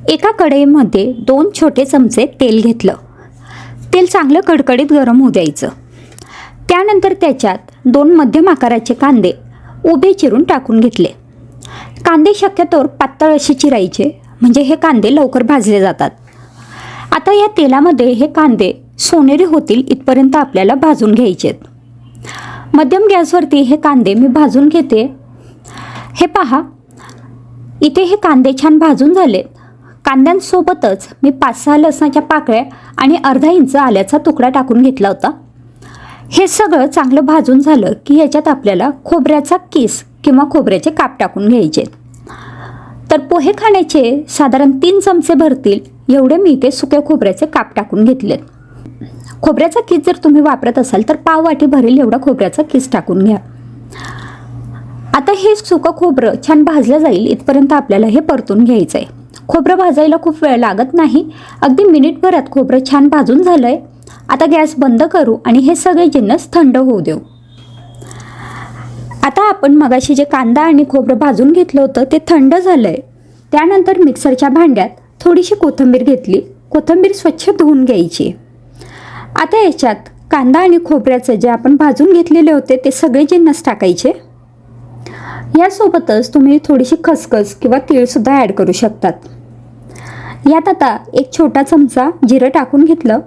एका कढईमध्ये 2 छोटे चमचे तेल घेतलं. तेल चांगलं कडकडीत गरम होऊ द्यायचं. त्यानंतर त्याच्यात 2 मध्यम आकाराचे कांदे उभे चिरून टाकून घेतले. कांदे शक्यतोवर पातळ असे चिरायचे, म्हणजे हे कांदे लवकर भाजले जातात. आता या तेलामध्ये हे कांदे सोनेरी होतील इथपर्यंत आपल्याला भाजून घ्यायचे. मध्यम गॅसवरती हे कांदे मी भाजून घेते. हे पहा, इथे हे कांदे छान भाजून झाले. कांद्यांसोबतच मी 5-6 लसणाच्या पाकळ्या आणि अर्धा इंच आल्याचा तुकडा टाकून घेतला होता. हे सगळं चांगलं भाजून झालं की याच्यात आपल्याला खोबऱ्याचा किस किंवा खोबऱ्याचे काप टाकून घ्यायचे. तर पोहे खाण्याचे साधारण 3 चमचे भरतील एवढे मी इथे सुक्या खोबऱ्याचे काप टाकून घेतलेत. खोबऱ्याचा किस जर तुम्ही वापरत असाल तर पाव वाटी भरेल एवढा खोबऱ्याचा किस टाकून घ्या. आता हे सुकं खोबरं छान भाजलं जाईल इथपर्यंत आपल्याला हे परतून घ्यायचं आहे. खोबरं भाजायला खूप वेळ लागत नाही, अगदी मिनिटभरात खोबरं छान भाजून झालं आहे. आता गॅस बंद करू आणि हे सगळे जिन्नस थंड होऊ देऊ. आता आपण मगाशी जे कांदा आणि खोबरं भाजून घेतलं होतं ते थंड झालं आहे. त्यानंतर मिक्सरच्या भांड्यात थोडीशी कोथिंबीर घेतली. कोथिंबीर स्वच्छ धुवून घ्यायची. आता याच्यात कांदा आणि खोबऱ्याचे जे आपण भाजून घेतलेले होते ते सगळे जिन्नस टाकायचे. यासोबतच तुम्ही थोडीशी खसखस किंवा तीळसुद्धा ॲड करू शकतात. यात आता 1 छोटा चमचा जिरं टाकून घेतलं.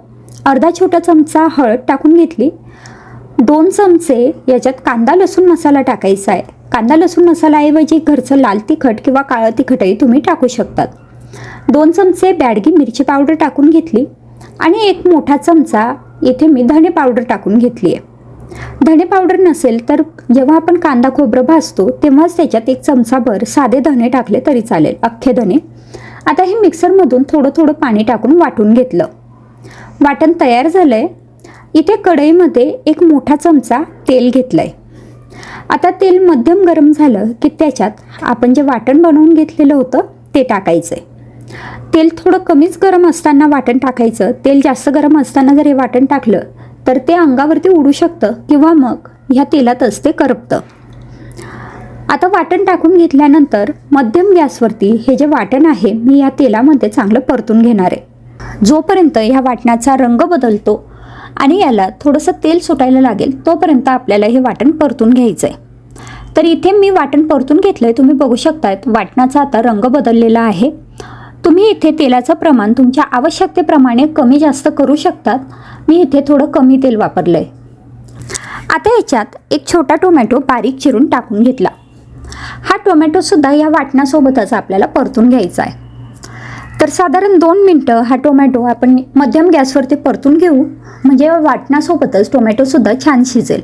अर्धा छोटा चमचा हळद टाकून घेतली. 2 चमचे याच्यात कांदा लसूण मसाला टाकायचा आहे. कांदा लसूण मसालाऐवजी घरचं लाल तिखट किंवा काळं तिखटही तुम्ही टाकू शकतात. 2 चमचे बॅडगी मिरची पावडर टाकून घेतली आणि 1 मोठा चमचा येथे मी धणे पावडर टाकून घेतली आहे. धणे पावडर नसेल तर जेव्हा आपण कांदा खोबरं भाजतो तेव्हाच त्याच्यात 1 चमचाभर साधे धणे टाकले तरी चालेल, अख्खे धणे. आता हे मिक्सरमधून थोडं थोडं पाणी टाकून वाटून घेतलं. वाटण तयार झालं आहे. इथे कढईमध्ये 1 मोठा चमचा तेल घेतलं आहे. आता तेल मध्यम गरम झालं की त्याच्यात आपण जे वाटण बनवून घेतलेलं होतं ते टाकायचं आहे. तेल थोडं कमीच गरम असताना वाटण टाकायचं. तेल जास्त गरम असताना जर हे वाटण टाकलं तर ते अंगावरती उडू शकतं किंवा मग ह्या तेलातच ते करपतं. आता वाटण टाकून घेतल्यानंतर मध्यम गॅसवरती हे जे वाटण आहे मी या तेलामध्ये चांगलं परतून घेणार आहे. जोपर्यंत ह्या वाटणाचा रंग बदलतो आणि याला थोडंसं तेल सुटायला लागेल तोपर्यंत आपल्याला हे वाटण परतून घ्यायचं आहे. तर इथे मी वाटण परतून घेतलं आहे. तुम्ही बघू शकतायत वाटणाचा आता रंग बदललेला आहे. तुम्ही इथे तेलाचं प्रमाण तुमच्या आवश्यकतेप्रमाणे कमी जास्त करू शकतात. मी इथे थोडं कमी तेल वापरलं आहे. आता याच्यात 1 छोटा टोमॅटो बारीक चिरून टाकून घेतला. हा टोमॅटोसुद्धा या वाटणासोबतच आपल्याला परतून घ्यायचा आहे. तर साधारण 2 मिनटं हा टोमॅटो आपण मध्यम गॅसवरती परतून घेऊ, म्हणजे वाटणासोबतच टोमॅटोसुद्धा छान शिजेल.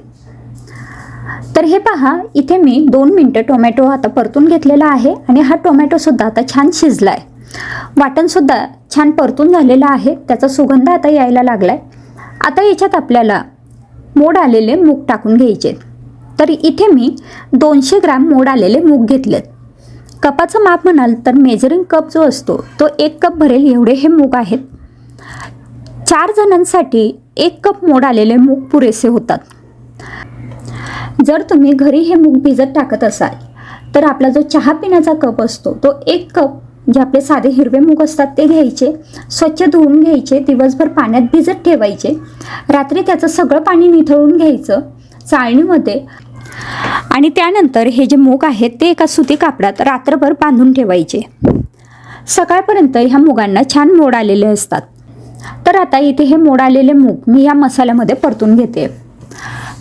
तर हे पहा, इथे मी 2 मिनटं टोमॅटो आता परतून घेतलेला आहे आणि हा टोमॅटोसुद्धा आता छान शिजला आहे. वाटणसुद्धा छान परतून झालेलं आहे. त्याचा सुगंध आता यायला लागला आहे. आता याच्यात आपल्याला मोड आलेले मूग टाकून घ्यायचे. तर इथे मी 200 ग्रॅम मोड आलेले मूग घेतलेत. कपाचं माप म्हणाल तर मेजरिंग कप जो असतो तो 1 कप भरेल एवढे हे मूग आहेत. 4 जणांसाठी 1 कप मोड आलेले मूग पुरेसे होतात. जर तुम्ही घरी हे मूग भिजत टाकत असाल तर आपला जो चहा पिण्याचा कप असतो तो 1 कप जे आपले साधे हिरवे मूग असतात ते घ्यायचे, स्वच्छ धुवून घ्यायचे, दिवसभर पाण्यात भिजत ठेवायचे. रात्री त्याचं सगळं पाणी निथळून घ्यायचं चाळणीमध्ये आणि त्यानंतर हे जे मूग आहेत ते एका सुती कापडात रात्रभर बांधून ठेवायचे. सकाळपर्यंत ह्या मुगांना छान मोड आलेले असतात. तर आता इथे हे मोड आलेले मूग मी या मसाल्यामध्ये परतून घेते.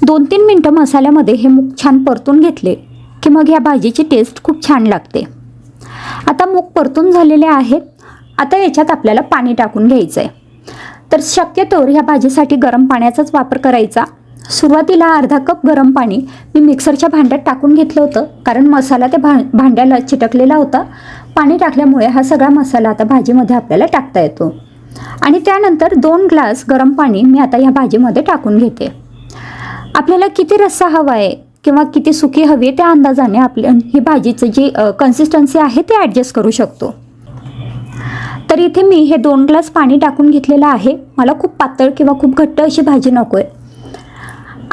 2-3 मिनटं मसाल्यामध्ये हे मूग छान परतून घेतले की मग ह्या भाजीची टेस्ट खूप छान लागते. आता मूग परतून झालेले आहेत. आता याच्यात आपल्याला पाणी टाकून घ्यायचं आहे. तर शक्यतोवर ह्या भाजीसाठी गरम पाण्याचाच वापर करायचा. सुरुवातीला अर्धा कप गरम पाणी मी मिक्सरच्या भांड्यात टाकून घेतलं होतं, कारण मसाला त्या भांड्याला चिटकलेला होता. पाणी टाकल्यामुळे हा सगळा मसाला आता भाजीमध्ये आपल्याला टाकता येतो. आणि त्यानंतर 2 ग्लास गरम पाणी मी आता ह्या भाजीमध्ये टाकून घेते. आपल्याला किती रस्सा हवा आहे किंवा किती सुकी हवी त्या अंदाजाने आपल्या ही भाजीचं जी कन्सिस्टन्सी आहे ते ॲडजस्ट करू शकतो. तर इथे मी हे 2 ग्लास पाणी टाकून घेतलेलं आहे. मला खूप पातळ किंवा खूप घट्ट अशी भाजी नको आहे.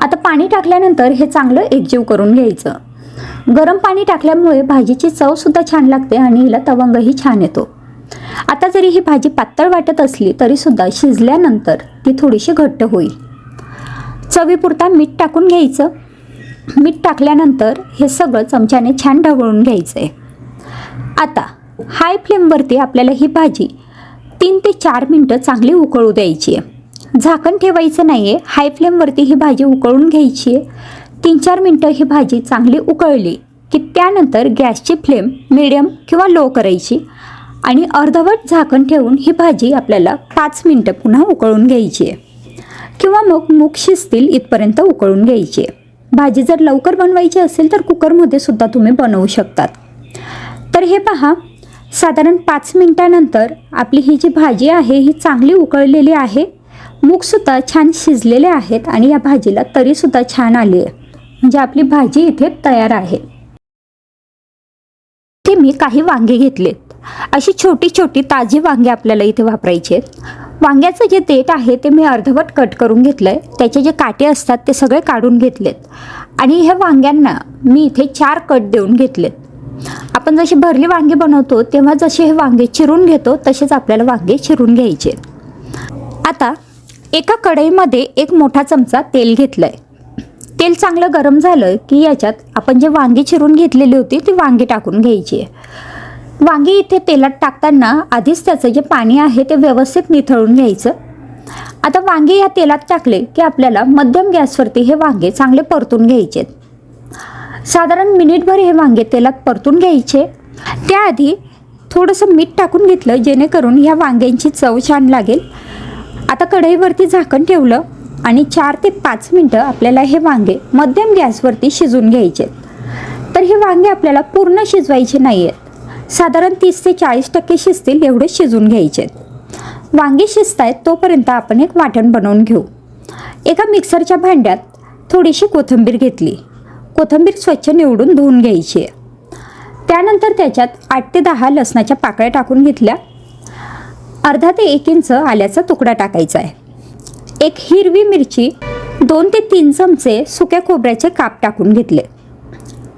आता पाणी टाकल्यानंतर हे चांगलं एकजीव करून घ्यायचं. गरम पाणी टाकल्यामुळे भाजीची चवसुद्धा छान लागते आणि हिला तवंगही छान येतो. आता जरी ही भाजी पातळ वाटत असली तरीसुद्धा शिजल्यानंतर ती थोडीशी घट्ट होईल. चवीपुरता मीठ टाकून घ्यायचं. मीठ टाकल्यानंतर हे सगळं चमच्याने छान ढवळून घ्यायचं आहे. आता हाय फ्लेमवरती आपल्याला ही भाजी 3 ते 4 मिनटं चांगली उकळू द्यायची आहे. झाकण ठेवायचं नाही आहे. हाय फ्लेमवरती ही भाजी उकळून घ्यायची आहे. 3-4 मिनटं ही भाजी चांगली उकळली की त्यानंतर गॅसची फ्लेम मिडियम किंवा लो करायची आणि अर्धवट झाकण ठेवून ही भाजी आपल्याला 5 मिनटं पुन्हा उकळून घ्यायची आहे किंवा मग मूग शिजतील इथपर्यंत उकळून घ्यायची आहे. भाजी जर लवकर बनवायची असेल तर कुकरमध्ये सुद्धा तुम्ही बनवू शकतात. तर हे पहा, साधारण 5 मिनटानंतर आपली ही जी भाजी आहे ही चांगली उकळलेली आहे. मूगसुद्धा छान शिजलेले आहेत आणि या भाजीला तरीसुद्धा छान आली आहे. म्हणजे आपली भाजी इथे तयार आहे. ते मी काही वांगे घेतलेत. अशी छोटी छोटी ताजी वांगे आपल्याला इथे वापरायची आहेत. वांग्याचं जे देठ आहे ते मी अर्धवट कट करून घेतलं आहे. त्याचे जे काटे असतात ते सगळे काढून घेतलेत आणि ह्या वांग्यांना मी इथे 4 कट देऊन घेतलेत. आपण जशी भरली वांगी बनवतो तेव्हा जसे हे वांगे चिरून घेतो तसेच आपल्याला वांगे चिरून घ्यायचे. आता एका कढईमध्ये 1 मोठा चमचा तेल घेतलं आहे. तेल चांगलं गरम झालं की याच्यात आपण जे वांगी चिरून घेतलेली होती ती वांगी टाकून घ्यायची आहे. वांगी इथे तेलात टाकताना आधीच त्याचं जे पाणी आहे ते व्यवस्थित निथळून घ्यायचं. आता वांगे या तेलात टाकले की आपल्याला मध्यम गॅसवरती हे वांगे चांगले परतून घ्यायचे. साधारण मिनिटभर हे वांगे तेलात परतून घ्यायचे. त्याआधी थोडंसं मीठ टाकून घेतलं जेणेकरून ह्या वांग्यांची चव छान लागेल. आता कढईवरती झाकण ठेवलं आणि 4 ते 5 मिनटं आपल्याला हे वांगे मध्यम गॅसवरती शिजवून घ्यायचे. तर हे वांगे आपल्याला पूर्ण शिजवायचे नाही आहेत. साधारण 30 ते 40% शिजतील एवढे शिजवून घ्यायचे. वांगे शिजत आहेत तोपर्यंत आपण एक वाटण बनवून घेऊ. एका मिक्सरच्या भांड्यात थोडीशी कोथिंबीर घेतली. कोथिंबीर स्वच्छ निवडून धुवून घ्यायची आहे. त्यानंतर त्याच्यात 8 ते 10 लसणाच्या पाकळ्या टाकून घेतल्या. अर्धा ते 1 इंच आल्याचा तुकडा टाकायचा आहे. एक हिरवी मिरची, 2 ते 3 चमचे सुक्या खोबऱ्याचे काप टाकून घेतले.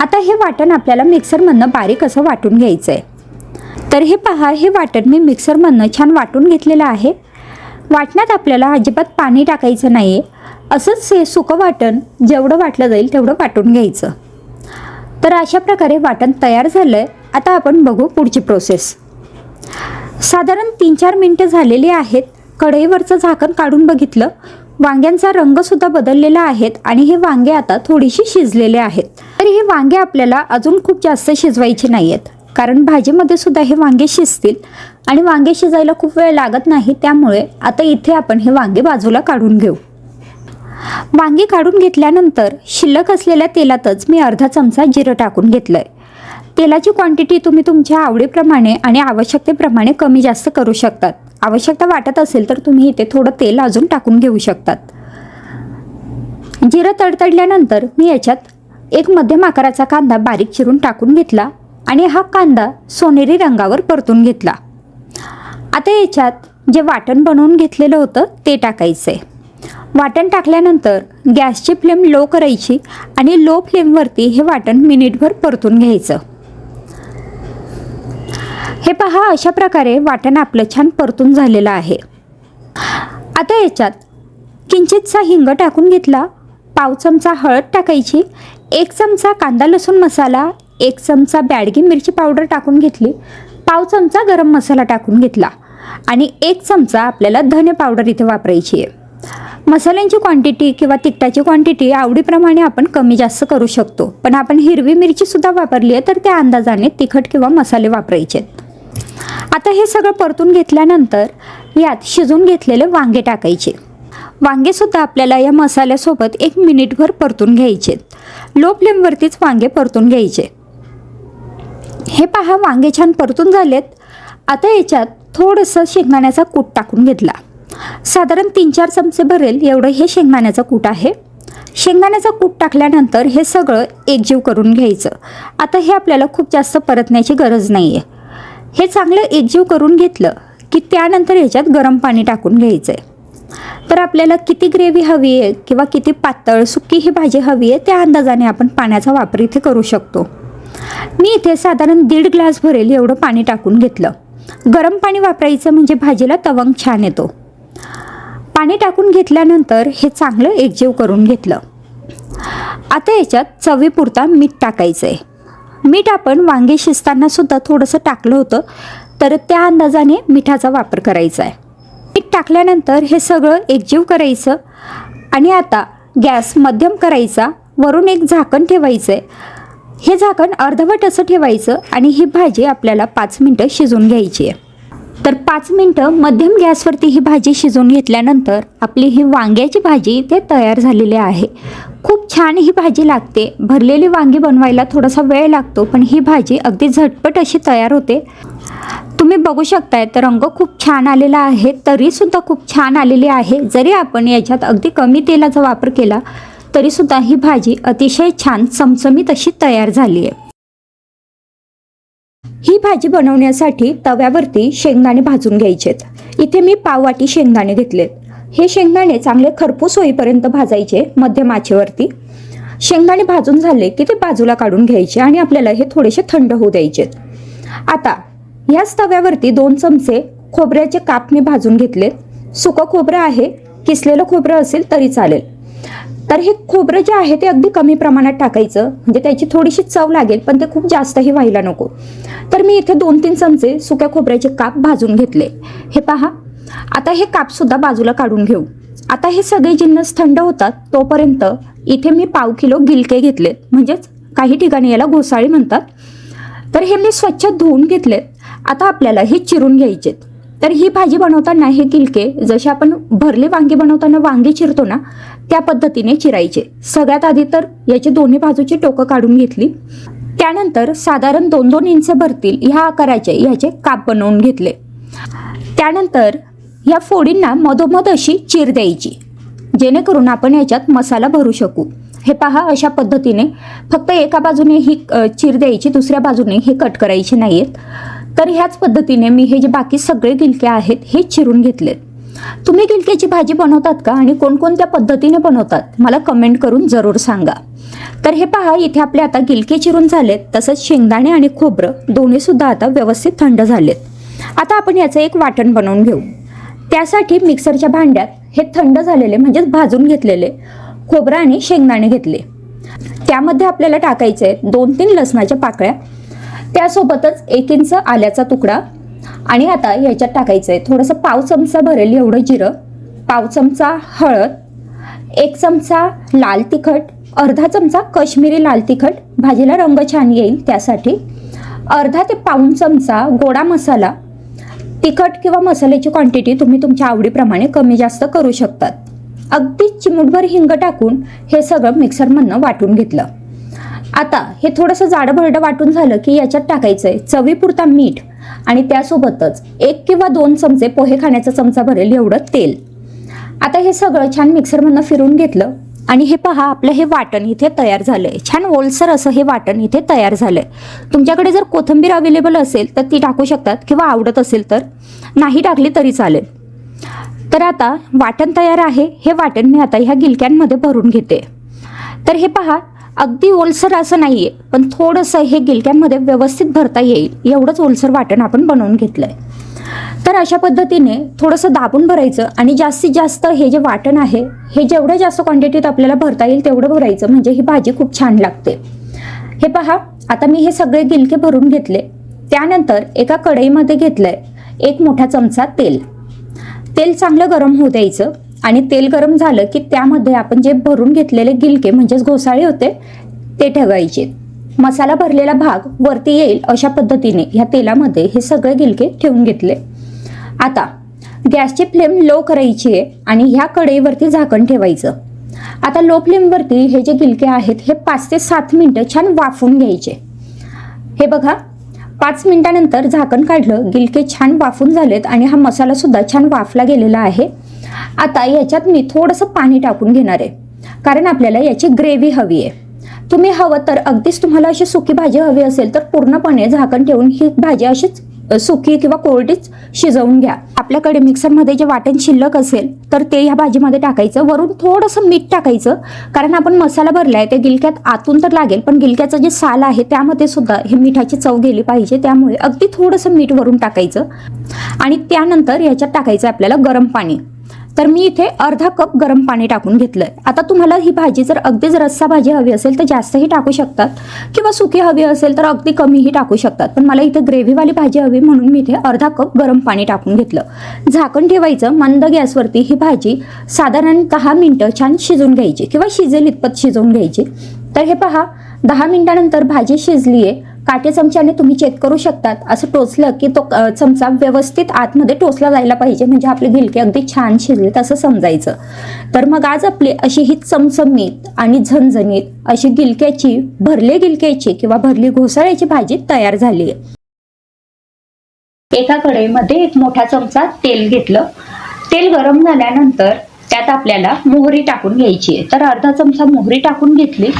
आता हे वाटण आपल्याला मिक्सरमधनं बारीक असं वाटून घ्यायचं आहे. तर हे पहा, हे वाटण मी मिक्सरमधनं छान वाटून घेतलेलं आहे. वाटणात आपल्याला अजिबात पाणी टाकायचं नाही आहे. असंच हे सुकं वाटण जेवढं वाटलं जाईल तेवढं वाटून घ्यायचं. तर अशा प्रकारे वाटण तयार झालं आहे. आता आपण बघू पुढची प्रोसेस. साधारण 3-4 मिनटं झालेली आहेत. कढईवरचं झाकण काढून बघितलं. वांग्यांचा रंगसुद्धा बदललेला आहे आणि हे वांगे आता थोडीशी शिजलेले आहेत. तर हे वांगे आपल्याला अजून खूप जास्त शिजवायचे नाही आहेत, कारण भाजीमध्ये सुद्धा हे वांगे शिजतील आणि वांगे शिजायला खूप वेळ लागत नाही. त्यामुळे आता इथे आपण हे वांगे बाजूला काढून घेऊ. वांगी काढून घेतल्यानंतर शिल्लक असलेल्या तेलातच मी अर्धा चमचा जिरं टाकून घेतलं आहे. तेलाची क्वांटिटी तुम्ही तुमच्या आवडीप्रमाणे आणि आवश्यकतेप्रमाणे कमी जास्त करू शकतात. आवश्यकता वाटत असेल तर तुम्ही इथे थोडं तेल अजून टाकून घेऊ शकतात. जिरं तडतडल्यानंतर मी याच्यात एक मध्यम आकाराचा कांदा बारीक चिरून टाकून घेतला आणि हा कांदा सोनेरी रंगावर परतून घेतला. आता याच्यात जे वाटण बनवून घेतलेलं होतं ते टाकायचं आहे. वाटण टाकल्यानंतर गॅसची फ्लेम लो करायची आणि लो फ्लेमवरती हे वाटण मिनिटभर परतून घ्यायचं. हे पहा, अशा प्रकारे वाटण आपलं छान परतून झालेलं आहे. आता याच्यात किंचितसा हिंग टाकून घेतला. पाव चमचा हळद टाकायची. 1 चमचा कांदा लसूण मसाला, 1 चमचा बॅडगी मिरची पावडर टाकून घेतली. पाव चमचा गरम मसाला टाकून घेतला आणि 1 चमचा आपल्याला धने पावडर इथे वापरायची आहे. मसाल्यांची क्वांटिटी किंवा तिखटाची क्वांटिटी आवडीप्रमाणे आपण कमी जास्त करू शकतो, पण आपण हिरवी मिरचीसुद्धा वापरली आहे तर त्या अंदाजाने तिखट किंवा मसाले वापरायचे आहेत. आता हे सगळं परतून घेतल्यानंतर यात शिजून घेतलेले वांगे टाकायचे. वांगेसुद्धा आपल्याला या मसाल्यासोबत 1 मिनिटभर परतून घ्यायचे. लो फ्लेमवरतीच वांगे परतून घ्यायचे. हे पहा, वांगे छान परतून झालेत. आता याच्यात थोडंसं शेंगदाण्याचा कूट टाकून घेतला. साधारण 3-4 चमचे भरेल एवढं हे शेंगदाण्याचं कूट आहे. शेंगदाण्याचा कूट टाकल्यानंतर हे सगळं एकजीव करून घ्यायचं. आता हे आपल्याला खूप जास्त परतण्याची गरज नाही आहे. हे चांगलं एकजीव करून घेतलं की त्यानंतर ह्याच्यात गरम पाणी टाकून घ्यायचं आहे. तर आपल्याला किती ग्रेव्ही हवी आहे किंवा किती पातळ सुकी ही भाजी हवी आहे त्या अंदाजाने आपण पाण्याचा वापर इथे करू शकतो. मी इथे साधारण 1.5 ग्लास भरेल एवढं पाणी टाकून घेतलं. गरम पाणी वापरायचं म्हणजे भाजीला तवंग छान येतो. पाणी टाकून घेतल्यानंतर हे चांगलं एकजीव करून घेतलं. आता याच्यात चवीपुरता मीठ टाकायचं आहे. मीठ आपण वांगे शिजताना सुद्धा थोडंसं टाकलं होतं, तर त्या अंदाजाने मिठाचा वापर करायचा आहे. मीठ टाकल्यानंतर हे सगळं एकजीव करायचं आणि आता गॅस मध्यम करायचा. वरून एक झाकण ठेवायचं आहे. हे झाकण अर्धवट असं ठेवायचं आणि ही भाजी आपल्याला 5 मिनटं शिजवून घ्यायची आहे. तर 5 मिनटं मध्यम गॅसवरती ही भाजी शिजवून घेतल्यानंतर आपली ही वांग्याची भाजी इथे तयार झालेली आहे. खूप छान ही भाजी लागते. भरलेली वांगी बनवायला थोडासा वेळ लागतो, पण ही भाजी अगदी झटपट अशी तयार होते. तुम्ही बघू शकताय तर रंग खूप छान आलेला आहे, तरीसुद्धा खूप छान आलेली आहे. जरी आपण याच्यात अगदी कमी तेलाचा वापर केला तरीसुद्धा ही भाजी अतिशय छान चमचमीत अशी तयार झाली आहे. ही भाजी बनवण्यासाठी तव्यावरती शेंगदाणे भाजून घ्यायचेत. इथे मी पाववाटी शेंगदाणे घेतलेत. हे शेंगदाणे चांगले खरपूस होईपर्यंत भाजायचे मध्यम आचेवरती. शेंगदाणे भाजून झाले की ते बाजूला काढून घ्यायचे आणि आपल्याला हे थोडेसे थंड होऊ द्यायचे. आता याच तव्यावरती 2 चमचे खोबऱ्याचे काप मी भाजून घेतलेत. सुकं खोबरं आहे, किसलेलं खोबरं असेल तरी चालेल. तर हे खोबरं जे आहे ते अगदी कमी प्रमाणात टाकायचं, म्हणजे त्याची थोडीशी चव लागेल, पण ते खूप जास्तही व्हायला नको. तर मी इथे 2-3 चमचे सुक्या खोबऱ्याचे काप भाजून घेतले. हे पहा. आता हे कापसुद्धा बाजूला काढून घेऊ. आता हे सगळे जिन्नस थंड होतात तोपर्यंत इथे मी पाव किलो गिलके घेतलेत, म्हणजेच काही ठिकाणी याला घोसाळी म्हणतात. तर हे मी स्वच्छ धुवून घेतलेत. आता आपल्याला हे चिरून घ्यायचेत. तर ही भाजी बनवताना हे गिलके जसे आपण भरले वांगे बनवताना वांगे चिरतो ना, त्या पद्धतीने चिरायचे. सगळ्यात आधी तर याची दोन्ही बाजूची टोकं काढून घेतली. त्यानंतर साधारण 2-2 इंच भरतील ह्या आकाराचे ह्याचे काप बनवून घेतले. त्यानंतर ह्या फोडींना मधोमध अशी चीर द्यायची, जेणेकरून आपण याच्यात मसाला भरू शकू. हे पहा, अशा पद्धतीने फक्त एका बाजूने ही चीर द्यायची, दुसऱ्या बाजूने हे कट करायचे नाहीत. तर ह्याच पद्धतीने मी हे जे बाकी सगळे गिलके आहेत हे चिरून घेतलेत. तुम्ही गिलक्याची भाजी बनवतात का आणि कोणकोणत्या पद्धतीने बनवतात मला कमेंट करून जरूर सांगा. तर हे पहा, इथे आपले आता गिलके चिरून झालेत. तसंच शेंगदाणे आणि खोबरं दोन्ही सुद्धा आता व्यवस्थित थंड झालेत. आता आपण याचं एक वाटण बनवून घेऊ. त्यासाठी मिक्सरच्या भांड्यात हे थंड झालेले म्हणजेच भाजून घेतलेले खोबरं आणि शेंगदाणे घेतले. त्यामध्ये आपल्याला टाकायचे 2-3 लसणाच्या पाकळ्या, त्यासोबतच 1 इंच आल्याचा तुकडा आणि आता याच्यात टाकायचं आहे थोडंसं पाव चमचा भरेल एवढं जिरं, पाव चमचा हळद, 1 चमचा लाल तिखट, अर्धा चमचा काश्मीरी लाल तिखट, भाजीला रंग छान येईल त्यासाठी, अर्धा ते पाऊण चमचा गोडा मसाला. तिखट किंवा मसाल्याची क्वांटिटी तुम्ही तुमच्या आवडीप्रमाणे कमी जास्त करू शकतात. अगदी चिमूटभर हिंग टाकून हे सगळं मिक्सरमधनं वाटून घेतलं. आता हे थोडंसं जाडं-भरडं वाटून झालं की याच्यात टाकायचं आहे चवीपुरता मीठ आणि त्यासोबतच 1 किंवा 2 चमचे पोहे खाण्याचा चमचा भरेल एवढं तेल. आता हे सगळं छान मिक्सरमधनं फिरून घेतलं आणि हे पहा, आपलं हे वाटण इथे तयार झालंय. छान ओलसर असं हे वाटण इथे तयार झालंय. तुमच्याकडे जर कोथिंबीर अवेलेबल असेल तर ती टाकू शकतात किंवा आवडत असेल तर नाही टाकली तरी चालेल. तर आता वाटण तयार आहे. हे वाटण मी आता ह्या गिलक्यांमध्ये भरून घेते. तर हे पहा, अगदी ओलसर असं नाहीये, पण थोडंसं हे गिलक्यांमध्ये व्यवस्थित भरता येईल एवढंच ओलसर वाटण आपण बनवून घेतलंय. तर अशा पद्धतीने थोडंसं दाबून भरायचं आणि जास्तीत जास्त हे जे वाटण आहे हे जेवढं जास्त क्वांटिटीत आपल्याला भरता येईल तेवढं भरायचं, म्हणजे ही भाजी खूप छान लागते. हे पहा, आता मी हे सगळे गिलके भरून घेतले. त्यानंतर एका कढईमध्ये घेतलंय 1 मोठा चमचा तेल. तेल चांगलं गरम होऊ द्यायचं आणि तेल गरम झालं की त्यामध्ये आपण जे भरून घेतलेले गिलके म्हणजेच घोसाळे होते ते ठेवायचे. मसाला भरलेला भाग वरती येईल अशा पद्धतीने ह्या तेलामध्ये हे सगळे गिलके ठेवून घेतले. आता गॅसची फ्लेम लो करायची आहे आणि ह्या कढईवरती झाकण ठेवायचं. आता लो फ्लेमवरती हे जे गिलके आहेत हे 5 ते 7 मिनिटं छान वाफून घ्यायचे. हे बघा, 5 मिनिटानंतर झाकण काढलं, गिलके छान वाफून झालेत आणि हा मसाला सुद्धा छान वाफला गेलेला आहे. आता याच्यात मी थोडंसं पाणी टाकून घेणार आहे, कारण आपल्याला याची ग्रेव्ही हवी आहे. तुम्ही हवं तर अगदीच तुम्हाला अशी सुकी भाजी हवी असेल तर पूर्णपणे झाकण ठेवून ही भाजी अशीच सुकी किंवा कोरडीच शिजवून घ्या. आपल्याकडे मिक्सरमध्ये जे वाटण शिल्लक असेल तर ते ह्या भाजीमध्ये टाकायचं. वरून थोडंसं मीठ टाकायचं, कारण आपण मसाला भरला आहे ते गिलक्यात आतून तर लागेल, पण गिलक्याचं जे साल आहे त्यामध्ये सुद्धा हे मिठाची चव गेली पाहिजे. त्यामुळे अगदी थोडंसं मीठ वरून टाकायचं आणि त्यानंतर ह्याच्यात टाकायचं आपल्याला गरम पाणी. तर मी इथे अर्धा कप गरम पाणी टाकून घेतलंय. आता तुम्हाला ही भाजी जर अगदीच रस्सा भाजी हवी असेल तर जास्तही टाकू शकतात, किंवा सुकी हवी असेल तर अगदी कमीही टाकू शकतात. पण मला इथे ग्रेव्हीवाली भाजी हवी म्हणून मी इथे अर्धा कप गरम पाणी टाकून घेतलं. झाकण ठेवायचं मंद गॅसवरती. ही भाजी साधारण 10 मिनिटं छान शिजून घ्यायची, किंवा शिजेल इतपत शिजवून घ्यायची. तर हे पहा, 10 मिनिटानंतर भाजी शिजली आहे. काटे चमच्याने तुम्ही चेक करू शकतात. असं टोचलं की तो चमचा व्यवस्थित आतमध्ये टोचला जायला पाहिजे, म्हणजे आपले गिलके अगदी छान शिजलेत असं समजायचं. तर मग आज आपली अशी ही चमचमीत आणि झणझणीत अशी भरले गिलक्याची किंवा भरली घोसाळ्याची भाजी तयार झाली आहे. एका कढईमध्ये एक मोठा चमचा तेल घेतलं. तेल गरम झाल्यानंतर त्यात आपल्याला मोहरी टाकून घ्यायची आहे. तर अर्धा चमचा मोहरी टाकून घेतली.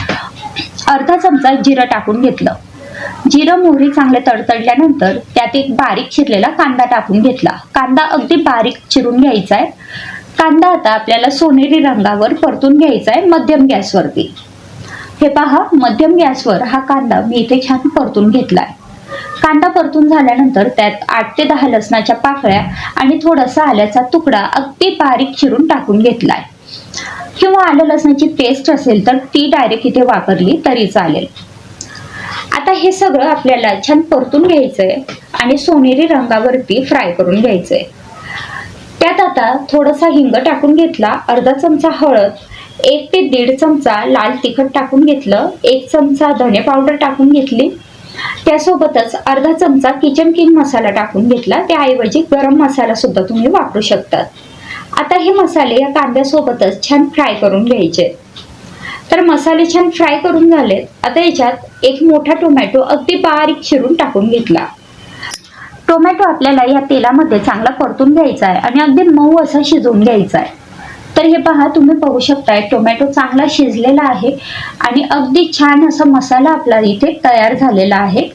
अर्धा चमचा जिरं टाकून घेतलं. जिरं मोहरी चांगले तडतडल्यानंतर त्यात एक बारीक चिरलेला कांदा टाकून घेतला. कांदा अगदी बारीक चिरून घ्यायचा आहे. कांदा आता आपल्याला सोनेरी रंगावर परतून घ्यायचा आहे मध्यम गॅसवरती. हे पहा, मध्यम गॅसवर हा कांदा मी इथे छान परतून घेतलाय. कांदा परतून झाल्यानंतर त्यात 8 ते 10 लसणाच्या पाकळ्या आणि थोडासा आल्याचा तुकडा अगदी बारीक चिरून टाकून घेतलाय, किंवा आलं लसणाची पेस्ट असेल तर ती डायरेक्ट इथे वापरली तरी चालेल. आता हे सगळं आपल्याला छान परतून घ्यायचंय आणि सोनेरी रंगावरती फ्राय करून घ्यायचंय. त्यात आता थोडासा हिंग टाकून घेतला, अर्धा चमचा हळद, 1 ते 1.5 चमचा लाल तिखट टाकून घेतलं, 1 चमचा धने पावडर टाकून घेतली. त्यासोबतच अर्धा चमचा किचन किंग मसाला टाकून घेतला. त्याऐवजी गरम मसाला सुद्धा तुम्ही वापरू शकतात. आता हे मसाले या कांद्यासोबतच छान फ्राय करून घ्यायचे. तर मसाले छान फ्राय करून झाले. आता याच्यात एक मोठा टोमॅटो अगदी बारीक चिरून टाकून घेतला. टोमॅटो आपल्याला या तेलामध्ये चांगला परतून घ्यायचा आहे आणि अगदी मऊ असा शिजवून घ्यायचा आहे. तर हे पहा, तुम्ही बघू शकताय टोमॅटो चांगला शिजलेला आहे आणि अगदी छान असा मसाला आपला इथे तयार झालेला आहे.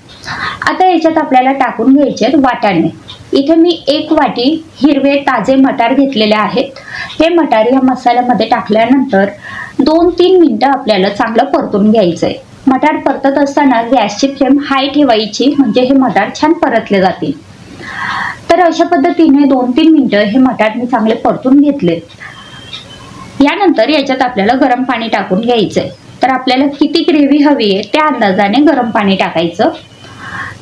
आता याच्यात आपल्याला टाकून घ्यायचे वाटाणे. इथे मी 1 वाटी हिरवे ताजे मटार घेतलेले आहेत. हे मटार या मसाल्यामध्ये टाकल्यानंतर 2-3 मिनिटं आपल्याला चांगलं परतून घ्यायचंय. मटार परतत असताना गॅसची फ्लेम हाय ठेवायची, म्हणजे हे मटार छान परतले जातील. तर अशा पद्धतीने 2-3 मिनिटं हे मटार मी चांगले परतून घेतले. यानंतर याच्यात आपल्याला गरम पाणी टाकून घ्यायचंय. तर आपल्याला किती ग्रेव्ही हवी आहे त्या अंदाजाने गरम पाणी टाकायचं.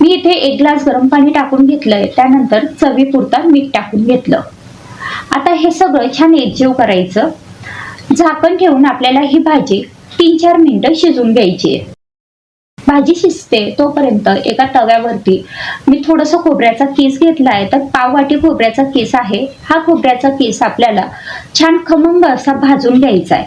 मी इथे 1 ग्लास गरम पाणी टाकून घेतलंय. त्यानंतर चवीपुरता मीठ टाकून घेतलं. आता हे सगळं छान एकजीव करायचं. झाकण ठेवून आपल्याला ही भाजी 3-4 मिनिटं शिजून घ्यायची आहे. भाजी शिजते तोपर्यंत एका तव्यावरती मी थोडंसं खोबऱ्याचा किस घेतलाय. तर पाव वाटी खोबऱ्याचा किस आहे. हा खोबऱ्याचा किस आपल्याला छान खमंग असा भाजून घ्यायचा आहे.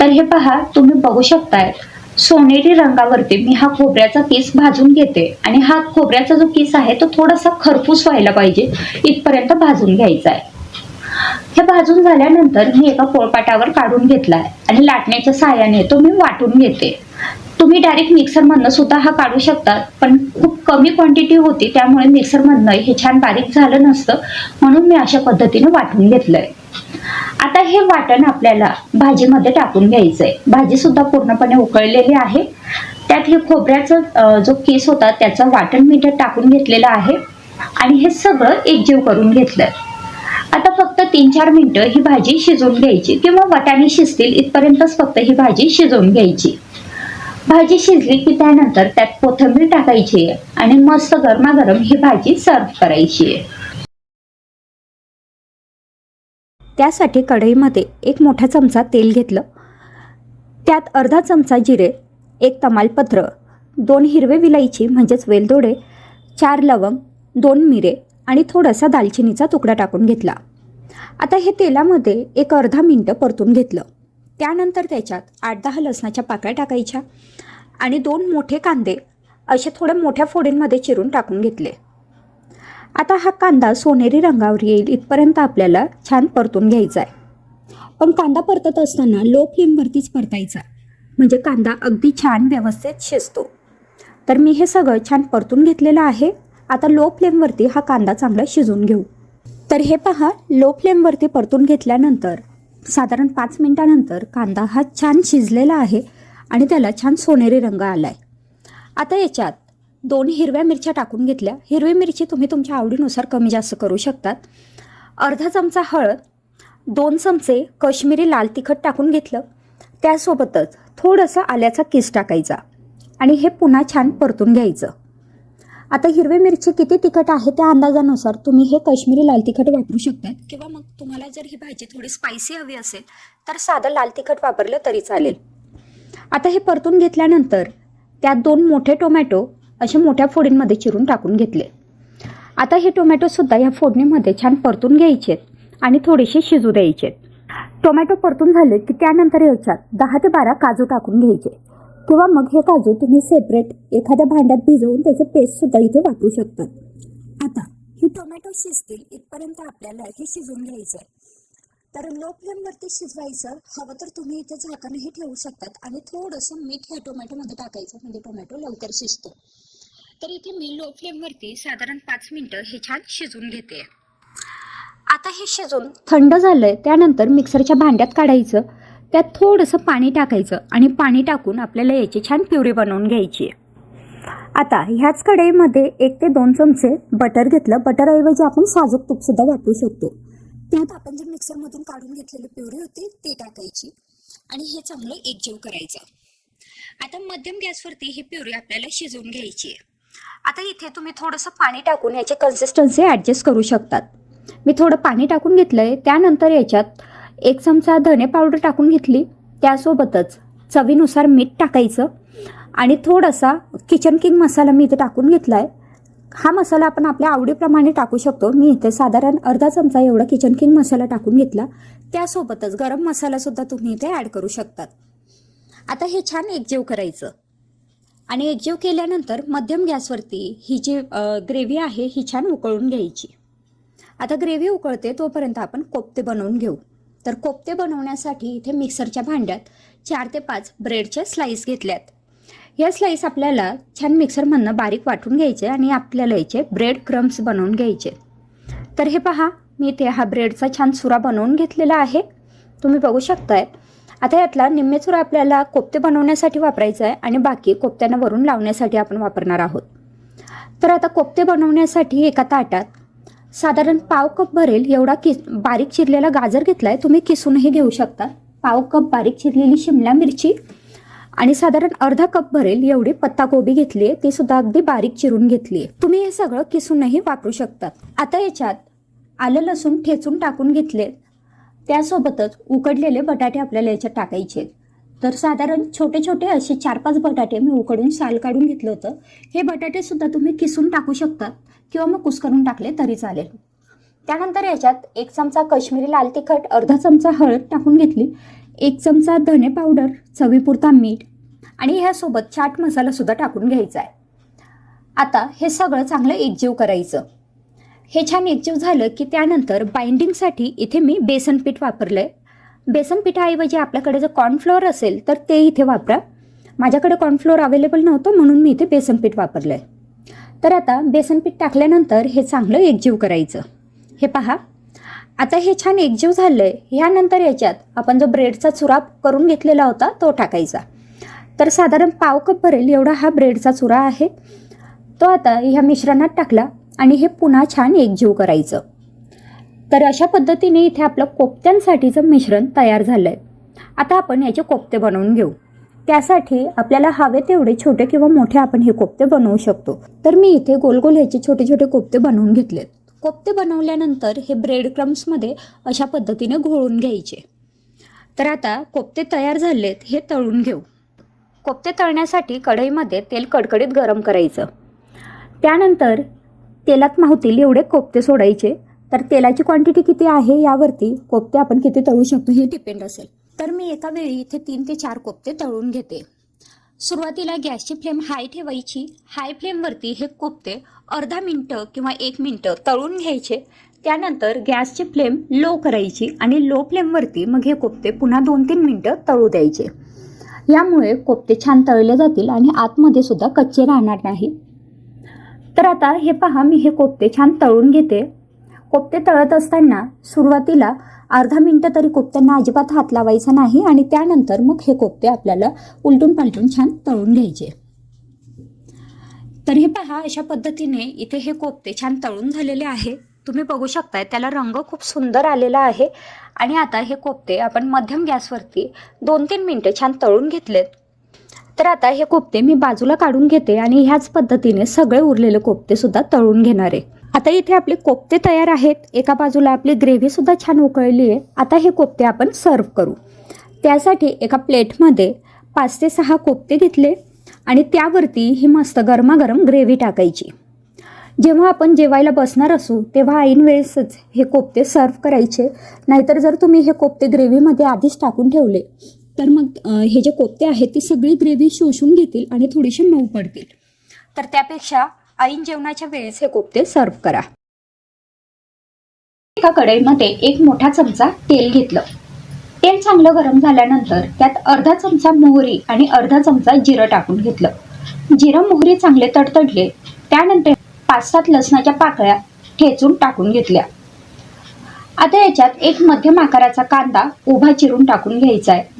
तर हे पहा, तुम्ही बघू शकताय सोनेरी रंगावरती मी हा खोबऱ्याचा किस भाजून घेते आणि हा खोबऱ्याचा जो किस आहे तो थोडासा खरपूस व्हायला पाहिजे इथपर्यंत भाजून घ्यायचा आहे. हे भाजून झाल्यानंतर मी एका पोळपाटावर काढून घेतलाय आणि लाटण्याच्या साहाय्याने तो मी वाटून घेते. तुम्ही डायरेक्ट मिक्सरमधनं सुद्धा हा काढू शकतात, पण खूप कमी क्वांटिटी होती त्यामुळे मिक्सरमधनं हे छान बारीक झालं नसतं, म्हणून मी अशा पद्धतीने वाटून घेतलंय. आता हे वाटण आपल्याला भाजीमध्ये टाकून घ्यायचंय. भाजी सुद्धा पूर्णपणे उकळलेली आहे. त्यात हे खोबऱ्याचा जो किस होता त्याचं वाटण मी टाकून घेतलेलं आहे आणि हे सगळं एकजीव करून घेतलंय. आता फक्त 3-4 मिनिटं ही भाजी शिजवून घ्यायची, किंवा वाटाणे शिजतील इथपर्यंतच फक्त ही भाजी शिजवून घ्यायची. भाजी शिजली की त्यानंतर त्यात कोथिंबीर टाकायची आणि मस्त गरमागरम ही भाजी सर्व करायची आहे. त्यासाठी कढईमध्ये एक मोठा चमचा तेल घेतलं. त्यात अर्धा चमचा जिरे, 1 तमालपत्र, 2 हिरवे विलायची म्हणजेच वेलदोडे, 4 लवंग, 2 मिरे आणि थोडासा दालचिनीचा तुकडा टाकून घेतला. आता हे तेलामध्ये एक अर्धा मिनिटं परतून घेतलं. त्यानंतर त्याच्यात 8-10 लसणाच्या पाकळ्या टाकायच्या आणि 2 मोठे कांदे असे थोड्या मोठ्या फोडींमध्ये चिरून टाकून घेतले. आता हा कांदा सोनेरी रंगावर येईल इथपर्यंत आपल्याला छान परतून घ्यायचा आहे. पण कांदा परतत असताना लो फ्लेमवरतीच परतायचा, म्हणजे कांदा अगदी छान व्यवस्थित शिजतो. तर मी हे सगळं छान परतून घेतलेलं आहे आता लो फ्लेमवरती हा कांदा चांगला शिजवून घेऊ. तर हे पहा, लो फ्लेमवरती परतून घेतल्यानंतर साधारण 5 मिनिटानंतर कांदा हा छान शिजलेला आहे आणि त्याला छान सोनेरी रंग आला आहे. आता याच्यात 2 हिरव्या मिरच्या टाकून घेतल्या. हिरवी मिरची तुम्ही तुमच्या आवडीनुसार कमी जास्त करू शकतात. अर्धा चमचा हळद, 2 चमचे काश्मीरी लाल तिखट टाकून घेतलं. त्यासोबतच थोडंसं आल्याचा किस टाकायचा आणि हे पुन्हा छान परतून घ्यायचं. आता हिरवी मिरची किती तिखट आहे त्या अंदाजानुसार तुम्ही हे काश्मीरी लाल तिखट वापरू शकतात किंवा मग तुम्हाला जर ही भाजी थोडी स्पायसी हवी असेल तर साधं लाल तिखट वापरलं तरी चालेल. आता हे परतून घेतल्यानंतर त्यात 2 मोठे टोमॅटो असे मोठ्या फोडींमध्ये चिरून टाकून घेतले. आता हे टोमॅटोसुद्धा या फोडणीमध्ये छान परतून घ्यायचे आणि थोडेसे शिजू द्यायचे. टोमॅटो परतून झाले की त्यानंतर याच्यात 10 ते 12 काजू टाकून घ्यायचे किंवा मग हे काजू तुम्ही सेपरेट एखाद्या भांड्यात भिजवून त्याचे पेस्टसुद्धा इथे वापरू शकतात. आता हे टोमॅटो शिजतील इथपर्यंत आपल्याला हे शिजवून घ्यायचं आहे. तर लो फ्लेमवरती शिजवायचं. हवं तर तुम्ही इथे झाकणही ठेवू शकतात आणि थोडंसं मीठ ह्या टोमॅटोमध्ये टाकायचं म्हणजे टोमॅटो लवकर शिजतो. तर इथे मी लो फ्लेमवरती साधारण 5 मिनिटं हे छान शिजवून घेते. आता हे शिजून थंड झालंय त्यानंतर मिक्सरच्या भांड्यात काढायचं. त्यात थोडंसं पाणी टाकायचं आणि पाणी टाकून आपल्याला याची छान प्युरी बनवून घ्यायची. आता ह्याच कढईमध्ये 1 ते 2 चमचे बटर घेतलं. बटरऐवजी आपण साजूक तूपसुद्धा वापरू शकतो. त्यात आपण जे मिक्सरमधून काढून घेतलेली प्युरी होती ती टाकायची आणि हे चांगलं एकजीव करायचं. आता मध्यम गॅसवरती ही प्युरी आपल्याला शिजवून घ्यायची आहे. आता इथे तुम्ही थोडंसं पाणी टाकून याची कन्सिस्टन्सी ॲडजस्ट करू शकतात. मी थोडं पाणी टाकून घेतलंय. त्यानंतर याच्यात 1 चमचा धने पावडर टाकून घेतली. त्यासोबतच चवीनुसार मीठ टाकायचं आणि थोडासा किचन किंग मसाला मी इथे टाकून घेतलाय. हा मसाला आपण आपल्या आवडीप्रमाणे टाकू शकतो. मी इथे साधारण अर्धा चमचा एवढा किचन किंग मसाला टाकून घेतला. त्यासोबतच गरम मसालासुद्धा तुम्ही इथे ॲड करू शकतात. आता हे छान एकजीव करायचं आणि एकजीव केल्यानंतर मध्यम गॅसवरती ही जी ग्रेव्ही आहे ही छान उकळून घ्यायची. आता ग्रेव्ही उकळते तोपर्यंत आपण कोफ्ते बनवून घेऊ. तर कोफ्ते बनवण्यासाठी इथे मिक्सरच्या भांड्यात 4 ते 5 ब्रेडचे स्लाईस घेतल्यात. या स्लाईस आपल्याला छान मिक्सरमधनं बारीक वाटून घ्यायचे आणि आपल्याला याचे ब्रेड क्रम्स बनवून घ्यायचे. तर हे पहा, मी इथे हा ब्रेडचा छान चुरा बनवून घेतलेला आहे. तुम्ही बघू शकताय. आता यातला निम्मे चुरा आपल्याला कोफ्ते बनवण्यासाठी वापरायचा आहे आणि बाकी कोफ्त्यांना वरून लावण्यासाठी आपण वापरणार आहोत. तर आता कोफ्ते बनवण्यासाठी एका ताटात साधारण पाव कप भरेल एवढा बारीक चिरलेला गाजर घेतलाय. तुम्ही किसूनही घेऊ शकता. पाव कप बारीक चिरलेली शिमला मिरची आणि साधारण अर्धा कप भरेल एवढी पत्ताकोबी घेतली आहे. ती सुद्धा अगदी बारीक चिरून घेतली आहे. तुम्ही हे सगळं किसूनही वापरू शकतात. आता याच्यात आलं लसूण ठेचून टाकून घेतले. त्यासोबतच उकडलेले बटाटे आपल्याला याच्यात टाकायचे. तर साधारण छोटे छोटे असे 4-5 बटाटे मी उकडून साल काढून घेतलं होतं. हे बटाटे सुद्धा तुम्ही किसून टाकू शकतात किंवा मग कुस्करून टाकले तरी चालेल. त्यानंतर याच्यात 1 चमचा काश्मीरी लाल तिखट, अर्धा चमचा हळद टाकून घेतली, 1 चमचा धने पावडर, चवीपुरता मीठ आणि ह्यासोबत चाट मसाला सुद्धा टाकून घ्यायचा आहे. आता हे सगळं चांगलं एकजीव करायचं. हे छान एकजीव झालं की त्यानंतर बाइंडिंगसाठी इथे मी बेसन पीठ वापरलंय. बेसन पिठाऐवजी आपल्याकडे जर कॉर्नफ्लोअर असेल तर ते इथे वापरा. माझ्याकडे कॉर्नफ्लोअर अवेलेबल नव्हतं म्हणून मी इथे बेसन पीठ वापरलंय. तर आता बेसन पीठ टाकल्यानंतर हे चांगलं एकजीव करायचं. हे पहा, आता हे छान एकजीव झालंय. ह्यानंतर याच्यात आपण जो ब्रेडचा चुरा करून घेतलेला होता तो टाकायचा. तर साधारण पाव कप भरेल एवढा हा ब्रेडचा चुरा आहे. तो आता ह्या मिश्रणात टाकला आणि हे पुन्हा छान एकजीव करायचं. तर अशा पद्धतीने इथे आपलं कोफ्त्यांसाठीचं मिश्रण तयार झालंय. आता आपण याचे कोफ्ते बनवून घेऊ. त्यासाठी आपल्याला हवे तेवढे छोटे किंवा मोठे आपण हे कोफ्ते बनवू शकतो. तर मी इथे गोल गोल ह्याचे छोटे छोटे कोफ्ते बनवून घेतलेत. कोफ्ते बनवल्यानंतर हे ब्रेड क्रम्समध्ये अशा पद्धतीने घोळून घ्यायचे. तर आता कोफ्ते तयार झालेत, हे तळून घेऊ. कोफ्ते तळण्यासाठी कढईमध्ये तेल कडकडीत गरम करायचं. त्यानंतर तेलात मावतील एवढे कोफ्ते सोडायचे. तर तेलाची क्वांटिटी किती आहे यावरती कोफ्ते आपण किती तळू शकतो हे डिपेंड असेल. तर मी एका वेळी इथे 3 ते 4 कोफ्ते तळून घेते. सुरुवातीला गॅसची फ्लेम हाय ठेवायची. हाय फ्लेमवरती हे कोफ्ते अर्धा मिनटं किंवा 1 मिनटं तळून घ्यायचे. त्यानंतर गॅसची फ्लेम लो करायची आणि लो फ्लेमवरती मग हे कोफ्ते पुन्हा 2-3 मिनटं तळू द्यायचे. यामुळे कोफ्ते छान तळले जातील आणि आतमध्ये सुद्धा कच्चे राहणार नाही. तर आता हे पहा, मी हे कोफ्ते छान तळून घेते. कोफ्ते तळत असताना सुरुवातीला अर्धा मिनिटं तरी कोफ्त्यांना अजिबात हात लावायचा नाही आणि त्यानंतर मग हे कोफ्ते आपल्याला उलटून पालटून छान तळून घ्यायचे. तर हे पहा, अशा पद्धतीने इथे हे कोफ्ते छान तळून झालेले आहे. तुम्ही बघू शकताय त्याला रंग खूप सुंदर आलेला आहे. आणि आता हे कोफ्ते आपण मध्यम गॅसवरती 2-3 मिनिटं छान तळून घेतलेत. तर आता हे कोफ्ते मी बाजूला काढून घेते आणि ह्याच पद्धतीने सगळे उरलेले कोफ्ते सुद्धा तळून घेणार आहे. आता इथे आपले कोफ्ते तयार आहेत. एका बाजूला आपली ग्रेव्ही सुद्धा छान उकळली आहे. आता हे कोफ्ते आपण सर्व करू. त्यासाठी एका प्लेटमध्ये 5 ते 6 कोफ्ते घेतले आणि त्यावरती ही मस्त गरमागरम ग्रेव्ही टाकायची. जेव्हा आपण जेवायला बसणार असू तेव्हा ऐन वेळेसच हे कोफ्ते सर्व करायचे. नाहीतर जर तुम्ही हे कोफ्ते ग्रेव्हीमध्ये आधीच टाकून ठेवले तर मग हे जे कोफ्ते आहेत ती सगळी ग्रेव्ही शोषून घेतील आणि थोडीशी मऊ पडतील. तर त्यापेक्षा ऐन जेवणाच्या वेळेस हे कोफ्ते सर्व करा. एका कढईमध्ये 1 मोठा चमचा तेल घेतलं. तेल चांगलं गरम झाल्यानंतर त्यात अर्धा चमचा मोहरी आणि अर्धा चमचा जिरं टाकून घेतलं. जिरं मोहरी चांगले तडतडले त्यानंतर 5-7 लसणाच्या पाकळ्या ठेचून टाकून घेतल्या. आता याच्यात एक मध्यम आकाराचा कांदा उभा चिरून टाकून घ्यायचा आहे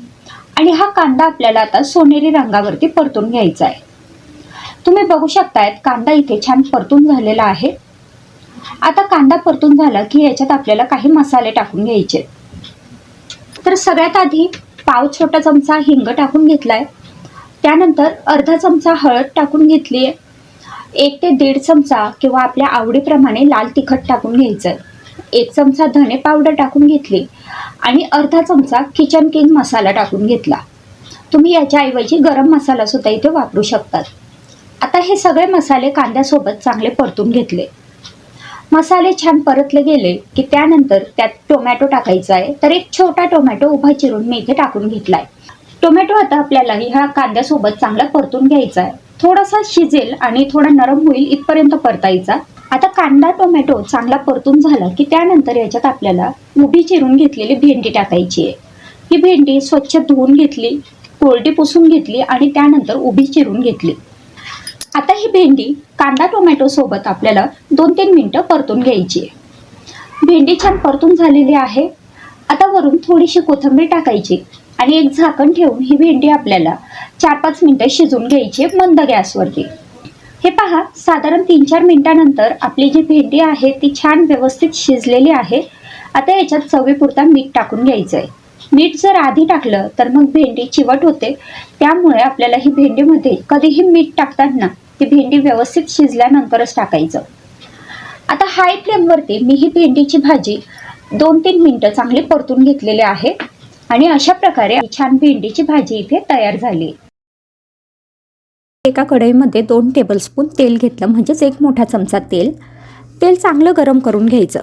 आणि हा कांदा आपल्याला आता सोनेरी रंगावरती परतून घ्यायचा आहे. तुम्ही बघू शकताय कांदा इथे छान परतून झालेला आहे. आता कांदा परतून झाला की याच्यात आपल्याला काही मसाले टाकून घ्यायचे. तर सगळ्यात आधी पाव छोटा चमचा हिंग टाकून घेतलाय. त्यानंतर अर्धा चमचा हळद टाकून घेतली आहे. 1 ते 1.5 चमचा किंवा आपल्या आवडीप्रमाणे लाल तिखट टाकून घ्यायचं. 1 चमचा धने पावडर टाकून घेतली आणि अर्धा चमचा किचन किंग मसाला टाकून घेतला. तुम्ही याच्याऐवजी गरम मसाला सुद्धा इथे वापरू शकतात. आता हे सगळे मसाले कांद्यासोबत चांगले परतून घेतले. मसाले छान परतले गेले की त्यानंतर त्यात टोमॅटो टाकायचा आहे. तर एक छोटा टोमॅटो उभा चिरून मी इथे टाकून घेतलाय. टोमॅटो आता आपल्याला ह्या कांद्यासोबत चांगला परतून घ्यायचा आहे. थोडासा शिजेल आणि थोडा नरम होईल इथपर्यंत परतायचा. आता कांदा टोमॅटो चांगला परतून झाला की त्यानंतर याच्यात आपल्याला उभी चिरून घेतलेली भेंडी टाकायची आहे. ही भेंडी स्वच्छ धुवून घेतली, कोरडी पुसून घेतली आणि त्यानंतर उभी चिरून घेतली. आता ही भेंडी कांदा टोमॅटो सोबत आपल्याला 2-3 मिनिटं परतून घ्यायची आहे. भेंडी छान परतून झालेली आहे. आता वरून थोडीशी कोथिंबीर टाकायची आणि एक झाकण ठेवून ही भेंडी आपल्याला 4-5 मिनिटं शिजून घ्यायची मंद गॅसवरती. हे पहा, साधारण 3-4 मिनिटानंतर आपली जी भेंडी आहे ती छान व्यवस्थित शिजलेली आहे. आता याच्यात चवीपुरता मीठ टाकून घ्यायचं आहे. मीठ जर आधी टाकलं तर मग भेंडी चिवट होते. त्यामुळे आपल्याला ही भेंडीमध्ये कधीही मीठ टाकताना ती भेंडी व्यवस्थित शिजल्यानंतरच टाकायचं. आता हाय फ्लेमवरती मी ही भेंडीची भाजी 2-3 मिनिटं चांगली परतून घेतलेली आहे आणि अशा प्रकारे छान भेंडीची भाजी इथे तयार झाली. एका कढईमध्ये 2 टेबलस्पून तेल घेतलं, म्हणजेच 1 मोठा चमचा तेल. तेल चांगलं गरम करून घ्यायचं.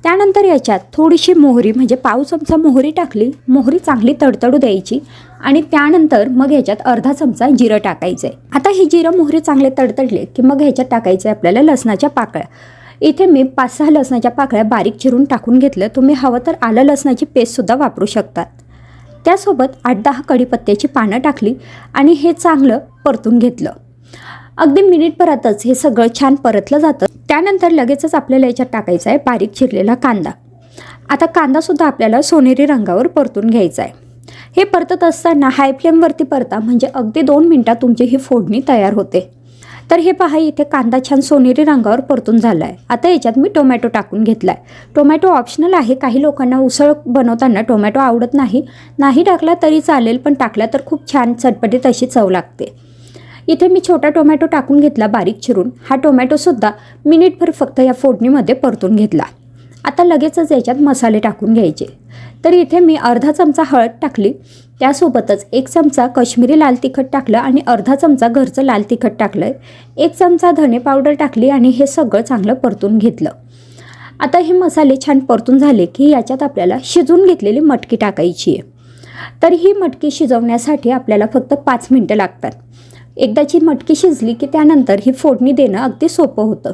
त्यानंतर याच्यात थोडीशी मोहरी म्हणजे पाव चमचा मोहरी टाकली. मोहरी चांगली तडतडू द्यायची आणि त्यानंतर मग ह्याच्यात अर्धा चमचा जिरं टाकायचं आहे. आता ही जिरं मोहरी चांगले तडतडले की मग ह्याच्यात टाकायचं आहे आपल्याला लसणाच्या पाकळ्या. इथे मी 5-6 लसणाच्या पाकळ्या बारीक चिरून टाकून घेतलं. तुम्ही हवं तर आलं लसणाची पेस्टसुद्धा वापरू शकतात. त्यासोबत 8-10 कढीपत्त्याची पानं टाकली आणि हे चांगलं परतून घेतलं. अगदी मिनिटभरातच हे सगळं छान परतलं जातं. त्यानंतर लगेचच आपल्याला याच्यात टाकायचा आहे बारीक चिरलेला कांदा. आता कांदासुद्धा आपल्याला सोनेरी रंगावर परतून घ्यायचा आहे. हे परतत असताना हाय फ्लेमवरती परता, म्हणजे अगदी 2 मिनिटात तुमची ही फोडणी तयार होते. तर हे पहा, इथे कांदा छान सोनेरी रंगावर परतून झाला आहे. आता याच्यात मी टोमॅटो टाकून घेतला आहे. टोमॅटो ऑप्शनल आहे. काही लोकांना उसळ बनवताना टोमॅटो आवडत नाही टाकला तरी चालेल, पण टाकला तर खूप छान चटपटीत अशी चव लागते. इथे मी छोटा टोमॅटो टाकून घेतला बारीक चिरून. हा टोमॅटोसुद्धा मिनिटभर फक्त या फोडणीमध्ये परतून घेतला. आता लगेचच याच्यात मसाले टाकून घ्यायचे. तर इथे मी अर्धा चमचा हळद टाकली. त्यासोबतच 1 चमचा काश्मीरी लाल तिखट टाकलं आणि अर्धा चमचा घरचं लाल तिखट टाकलं. 1 चमचा धने पावडर टाकली आणि हे सगळं चांगलं परतून घेतलं. आता हे मसाले छान परतून झाले की याच्यात आपल्याला शिजवून घेतलेली मटकी टाकायची आहे. तर ही मटकी शिजवण्यासाठी आपल्याला फक्त 5 मिनिटं लागतात. एकदाची मटकी शिजली की त्यानंतर ही फोडणी देणं अगदी सोपं होतं.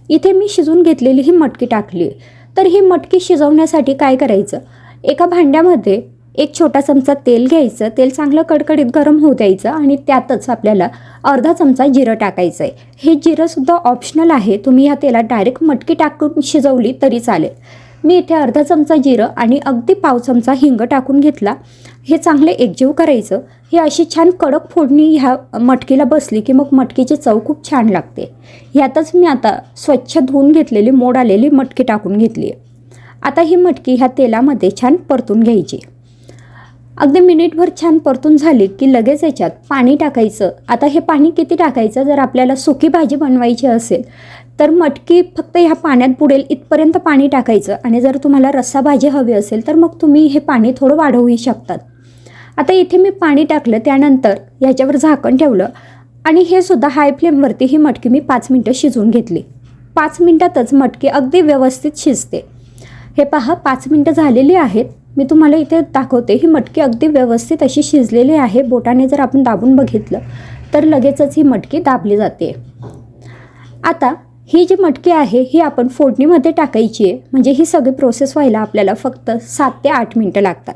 इथे मी शिजवून घेतलेली ही मटकी टाकली. तर ही मटकी शिजवण्यासाठी काय करायचं, एका भांड्यामध्ये 1 छोटा चमचा तेल घ्यायचं. तेल चांगलं कडकडीत गरम होऊ द्यायचं आणि त्यातच आपल्याला अर्धा चमचा जिरं टाकायचं आहे. हे जिरंसुद्धा ऑप्शनल आहे, तुम्ही ह्या तेलात डायरेक्ट मटकी टाकून शिजवली तरी चालेल. मी इथे अर्धा चमचा जिरं आणि अगदी पाव चमचा हिंग टाकून घेतला. हे चांगले एकजीव करायचं. ही अशी छान कडक फोडणी ह्या मटकीला बसली की मग मटकीची चव खूप छान लागते. ह्यातच मी आता स्वच्छ धुवून घेतलेली मोड आलेली मटकी टाकून घेतली आहे. आता ही मटकी ह्या तेलामध्ये छान परतून घ्यायची. अगदी मिनिटभर छान परतून झाली की लगेच याच्यात पाणी टाकायचं. आता हे पाणी किती टाकायचं, जर आपल्याला सुकी भाजी बनवायची असेल तर मटकी फक्त ह्या पाण्यात बुडेल इथपर्यंत पाणी टाकायचं आणि जर तुम्हाला रस्सा भाजी हवी असेल तर मग तुम्ही हे पाणी थोडं वाढवूही शकतात. आता इथे मी पाणी टाकलं, त्यानंतर ह्याच्यावर झाकण ठेवलं आणि हे सुद्धा हाय फ्लेमवरती ही मटकी मी 5 मिनटं शिजवून घेतली. 5 मिनटातच मटकी अगदी व्यवस्थित शिजते. हे पहा 5 मिनटं झालेली आहेत. मी तुम्हाला इथे दाखवते. ही मटकी अगदी व्यवस्थित अशी शिजलेली आहे. बोटाने जर आपण दाबून बघितलं तर लगेचच ही मटकी दाबली जाते. आता ही जी मटकी आहे ही आपण फोडणीमध्ये टाकायची आहे. म्हणजे ही सगळी प्रोसेस व्हायला आपल्याला फक्त 7 ते 8 मिनटं लागतात.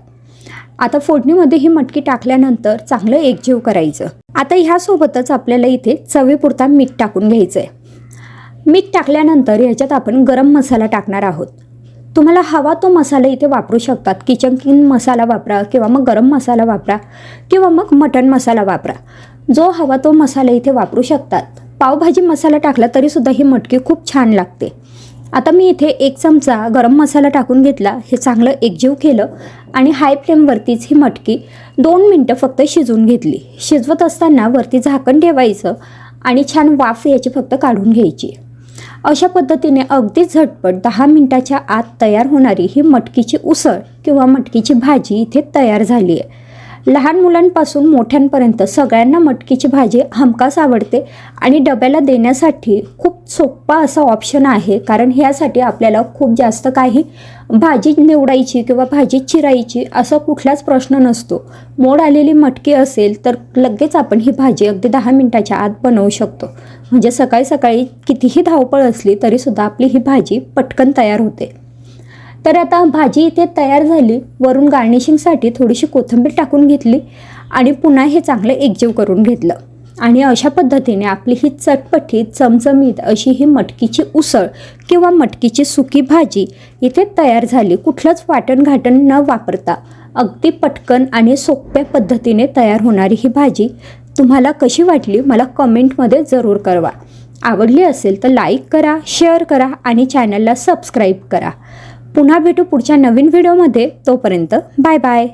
आता फोडणीमध्ये ही मटकी टाकल्यानंतर चांगलं एकजीव करायचं. आता ह्यासोबतच आपल्याला इथे चवीपुरता मीठ टाकून घ्यायचं आहे. मीठ टाकल्यानंतर ह्याच्यात आपण गरम मसाला टाकणार आहोत. तुम्हाला हवा तो मसाला इथे वापरू शकतात. किचन किंग मसाला वापरा किंवा मग गरम मसाला वापरा किंवा मग मटण मसाला वापरा. जो हवा तो मसाला इथे वापरू शकतात. पावभाजी मसाला टाकला तरीसुद्धा ही मटकी खूप छान लागते. आता मी इथे 1 चमचा गरम मसाला टाकून घेतला. हे चांगलं एकजीव केलं आणि हाय फ्लेमवरतीच ही मटकी 2 मिनटं फक्त शिजवून घेतली. शिजवत असताना वरती झाकण ठेवायचं आणि छान वाफ याची फक्त काढून घ्यायची. अशा पद्धतीने अगदी झटपट 10 मिनटाच्या आत तयार होणारी ही मटकीची उसळ किंवा मटकीची भाजी इथे तयार झाली आहे. लहान मुलांपासून मोठ्यांपर्यंत सगळ्यांना मटकीची भाजी हमखास आवडते आणि डब्याला देण्यासाठी खूप सोपा असा ऑप्शन आहे. कारण ह्यासाठी आपल्याला खूप जास्त काही भाजी निवडायची किंवा भाजी चिरायची असा कुठलाच प्रश्न नसतो. मोड आलेली मटकी असेल तर लगेच आपण ही भाजी अगदी 10 मिनटाच्या आत बनवू शकतो. म्हणजे सकाळी सकाळी कितीही धावपळ असली तरीसुद्धा आपली ही भाजी पटकन तयार होते. तर आता भाजी इथे तयार झाली. वरून गार्निशिंगसाठी थोडीशी कोथिंबीर टाकून घेतली आणि पुन्हा हे चांगलं एकजीव करून घेतलं. आणि अशा पद्धतीने आपली ही चटपटीत चमचमीत अशी ही मटकीची उसळ किंवा मटकीची सुकी भाजी इथे तयार झाली. कुठलंच वाटण घाटण न वापरता अगदी पटकन आणि सोप्या पद्धतीने तयार होणारी ही भाजी तुम्हाला कशी वाटली मला कमेंटमध्ये जरूर कळवा. आवडली असेल तर लाईक करा, शेअर करा आणि चॅनलला सबस्क्राईब करा. पुन्हा भेटू पुढच्या नवीन व्हिडिओमध्ये. तोपर्यंत बाय बाय.